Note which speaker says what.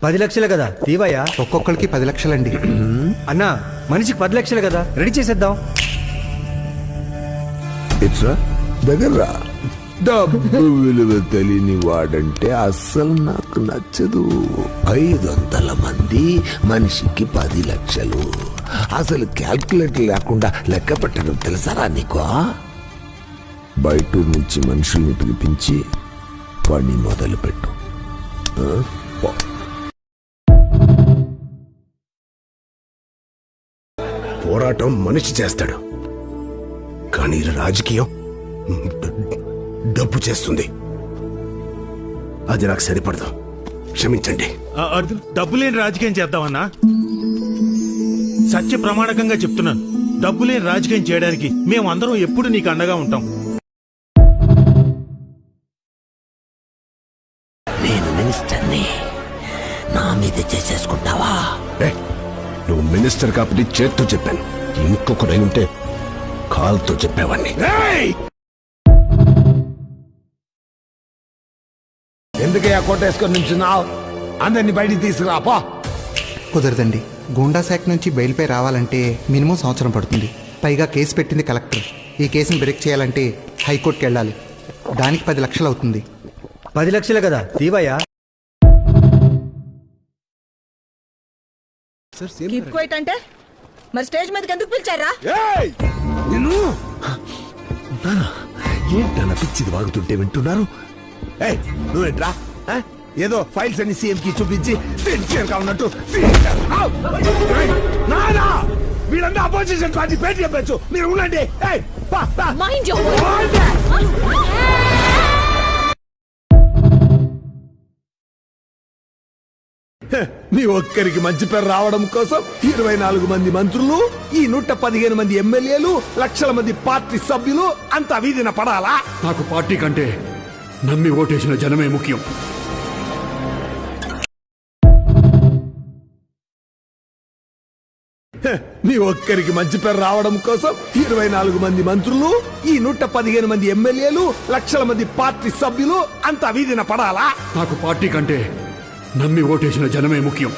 Speaker 1: 10 లక్షలు కదా తీవయ్యా.
Speaker 2: ఒక్కొక్కరికి 10 లక్షలండి.
Speaker 1: అన్నా మనిషికి 10 లక్షలు కదా, రెడీ చేసేద్దాం.
Speaker 3: ఇట్రా దగ్గర డబ్బు విలువ తెలియని వాడంటే అస్సలు నాకు నచ్చదు. 500 మంది మనిషికి 10 లక్షలు. అసలు క్యాల్కులేటర్ లేకుండా లెక్క పెట్టడం తెలుసారా నీకు? బయట నుంచి మనుషుల్ని పిలిపించి పని మొదలు పెట్టు.
Speaker 4: పోరాటం మనిషి చేస్తాడు, కానీ రాజకీయం డబ్బు చేస్తుంది. అది నాకు సరిపడదు, క్షమించండి.
Speaker 5: అర్జున్, డబ్బు లేని రాజకీయం చేద్దామన్నా? సత్య ప్రమాణకంగా చెప్తున్నాను, డబ్బు లేని రాజకీయం చేయడానికి మేమందరం ఎప్పుడు నీకు అండగా ఉంటాం.
Speaker 3: నేను మినిస్టర్ని, నా మీద చేసేసుకుంటావా?
Speaker 4: నువ్వు మినిస్టర్ కాబట్టి చేత్తో చెప్పాను, ఇంకొకరై ఉంటే కాల్తో చెప్పేవాడిని.
Speaker 3: ఎందుకయ్యా కోటేసుకొని నుంచున్నావు? అందరినీ బయటికి తీసుకురాపో.
Speaker 2: కుదరదండి. గూండా శాఖ నుంచి బెయిల్పై రావాలంటే మినిమం సంవత్సరం పడుతుంది. పైగా కేసు పెట్టింది కలెక్టర్. ఈ కేసును బ్రేక్ చేయాలంటే హైకోర్టుకి వెళ్ళాలి. దానికి 10 లక్షలు అవుతుంది.
Speaker 1: 10 లక్షలు కదా తీవయ్యా.
Speaker 6: కీప్ క్వైట్ అంటే మరి స్టేజ్ మీదకి ఎందుకు పిలిచారా?
Speaker 3: ఏంటన్న పిచ్చిది వాగుతుంటే వింటున్నారు? నువ్వేంట్రా ఏదో ఫైల్స్ అన్ని సీఎం కి చూపించి సిన్సియర్ గా ఉన్నట్టు వీళ్ళంతా అపోజిషన్ పార్టీ పేరు చెప్పచ్చు. మీరు ఉండండి.
Speaker 6: Mind your words.
Speaker 3: మీ ఒక్కరికి మంచి పేరు రావడం కోసం 24 మంది మంత్రులు, ఈ 115 మంది ఎమ్మెల్యేలు, లక్షల మంది పార్టీ సభ్యులు అంతా వీధిన పడాలా?
Speaker 7: నాకు పార్టీ కంటే నమ్మి ఓటేసిన జనమే ముఖ్యం.
Speaker 3: మీ ఒక్కరికి మంచి పేరు రావడం కోసం 24 మంది మంత్రులు, ఈ 115 మంది ఎమ్మెల్యేలు, లక్షల మంది పార్టీ సభ్యులు అంతా వీధిన పడాలా?
Speaker 7: నాకు పార్టీ కంటే నమ్మి ఓటేసిన జనమే ముఖ్యం.